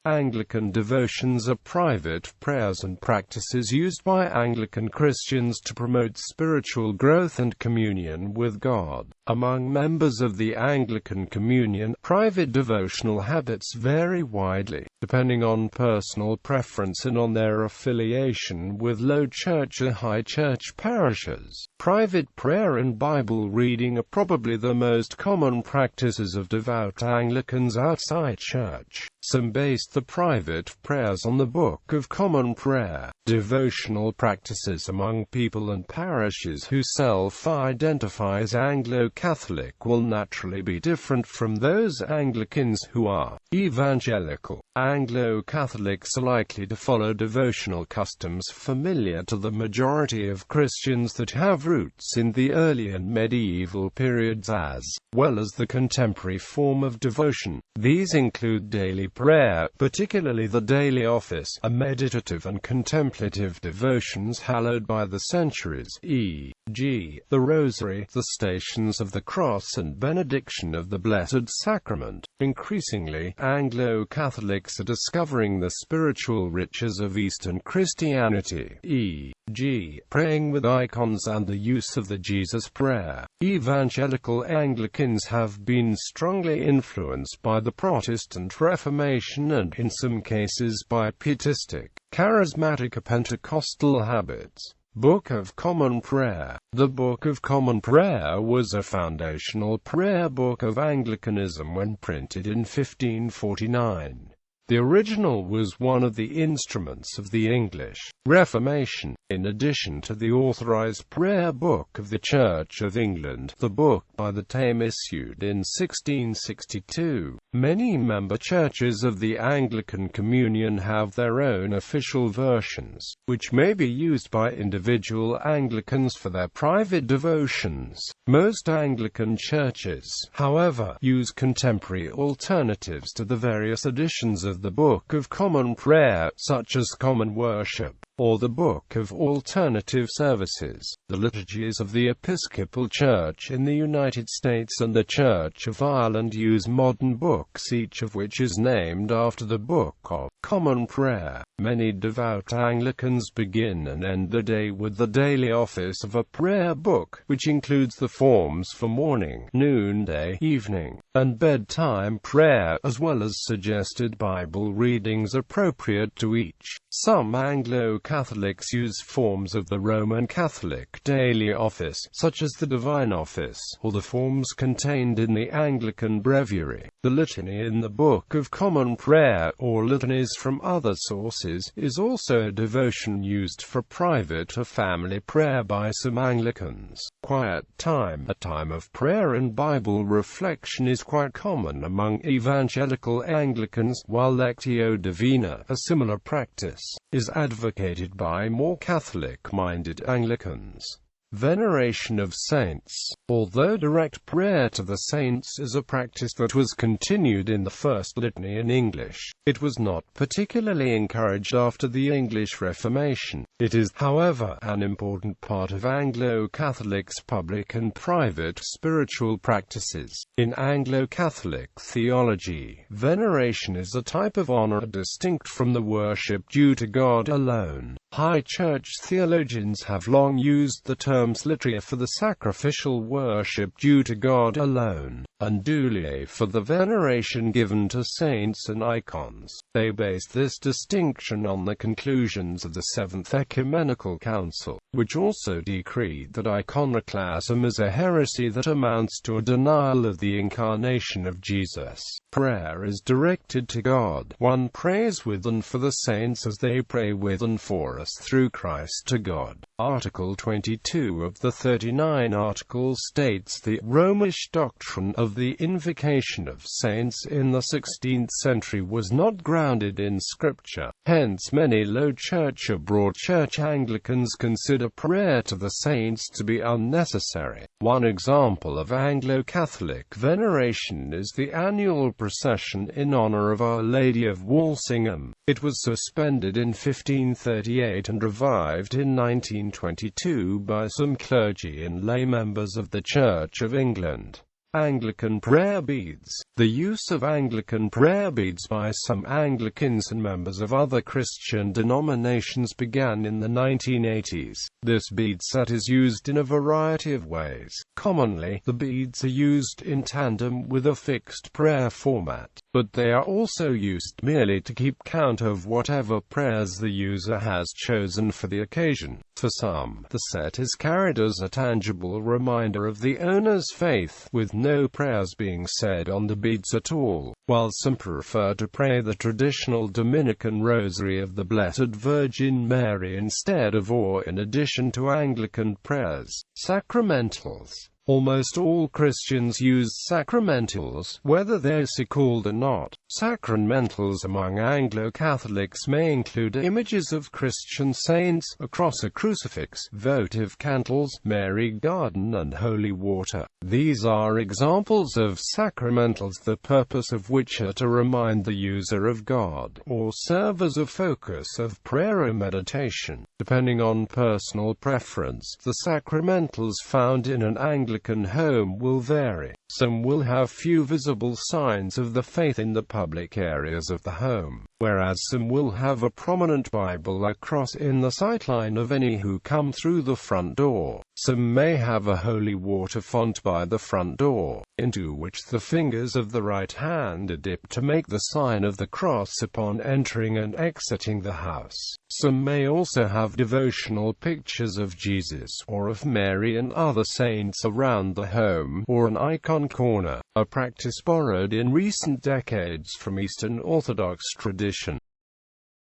Anglican devotions are private prayers and practices used by Anglican Christians to promote spiritual growth and communion with God. Among members of the Anglican Communion, private devotional habits vary widely, depending on personal preference and on their affiliation with low church or high church parishes. Private prayer and Bible reading are probably the most common practices of devout Anglicans outside church. Some based the private prayers on the Book of Common Prayer. Devotional practices among people and parishes who self-identify as Anglo-Catholic will naturally be different from those Anglicans who are evangelical. Anglo-Catholics are likely to follow devotional customs familiar to the majority of Christians that have roots in the early and medieval periods as well as the contemporary form of devotion. These include daily prayer, particularly the daily office, a meditative and contemplative devotions hallowed by the centuries, e.g., the Rosary, the Stations of the Cross and Benediction of the Blessed Sacrament. Increasingly, Anglo-Catholics are discovering the spiritual riches of Eastern Christianity, e.g., praying with icons and the use of the Jesus Prayer. Evangelical Anglicans have been strongly influenced by the Protestant Reformation and, in some cases, by Pietistic, charismatic or Pentecostal habits. Book of Common Prayer. The Book of Common Prayer was a foundational prayer book of Anglicanism when printed in 1549. The original was one of the instruments of the English Reformation. In addition to the authorized prayer book of the Church of England, the book by the Tame issued in 1662. Many member churches of the Anglican Communion have their own official versions, which may be used by individual Anglicans for their private devotions. Most Anglican churches, however, use contemporary alternatives to the various editions of the Book of Common Prayer, such as Common Worship, or the Book of Alternative Services. The liturgies of the Episcopal Church in the United States and the Church of Ireland use modern books, each of which is named after the Book of Common Prayer. Many devout Anglicans begin and end the day with the daily office of a prayer book, which includes the forms for morning, noonday, evening, and bedtime prayer, as well as suggested Bible readings appropriate to each. Some Anglo-Catholics use forms of the Roman Catholic daily office, such as the Divine Office, or the forms contained in the Anglican Breviary. The Litany in the Book of Common Prayer, or litanies from other sources, is also a devotion used for private or family prayer by some Anglicans. Quiet time, a time of prayer and Bible reflection, is quite common among evangelical Anglicans, while Lectio Divina, a similar practice, is advocated by more Catholic-minded Anglicans. Veneration of Saints. Although direct prayer to the saints is a practice that was continued in the first litany in English, it was not particularly encouraged after the English Reformation. It is, however, an important part of Anglo-Catholics' public and private spiritual practices. In Anglo-Catholic theology, veneration is a type of honor distinct from the worship due to God alone. High Church theologians have long used the terms liturgy for the sacrificial worship due to God alone, and doulier for the veneration given to saints and icons. They based this distinction on the conclusions of the Seventh Ecumenical Council, which also decreed that iconoclasm is a heresy that amounts to a denial of the incarnation of Jesus. Prayer is directed to God. One prays with and for the saints as they pray with and for us through Christ to God. Article 22 of the 39 Articles states the Romish doctrine of the invocation of saints in the 16th century was not grounded in Scripture. Hence many Low Church or Broad Church Anglicans consider prayer to the saints to be unnecessary. One example of Anglo-Catholic veneration is the Annual Procession in honor of Our Lady of Walsingham. It was suspended in 1538 and revived in 1922 by some clergy and lay members of the Church of England. Anglican prayer beads. The use of Anglican prayer beads by some Anglicans and members of other Christian denominations began in the 1980s. This bead set is used in a variety of ways. Commonly, the beads are used in tandem with a fixed prayer format, but they are also used merely to keep count of whatever prayers the user has chosen for the occasion. For some, the set is carried as a tangible reminder of the owner's faith, with no prayers being said on the beads at all, while some prefer to pray the traditional Dominican Rosary of the Blessed Virgin Mary instead of or in addition to Anglican prayers. Sacramentals. Almost all Christians use sacramentals, whether they're so called or not. Sacramentals among Anglo-Catholics may include images of Christian saints, a cross, a crucifix, votive candles, Mary garden and holy water. These are examples of sacramentals, the purpose of which are to remind the user of God, or serve as a focus of prayer or meditation. Depending on personal preference, the sacramentals found in an Anglican home will vary. Some will have few visible signs of the faith in the public areas of the home, whereas some will have a prominent Bible or cross in the sightline of any who come through the front door. Some may have a holy water font by the front door, into which the fingers of the right hand are dipped to make the sign of the cross upon entering and exiting the house. Some may also have devotional pictures of Jesus or of Mary and other saints around the home, or an icon corner, a practice borrowed in recent decades from Eastern Orthodox tradition.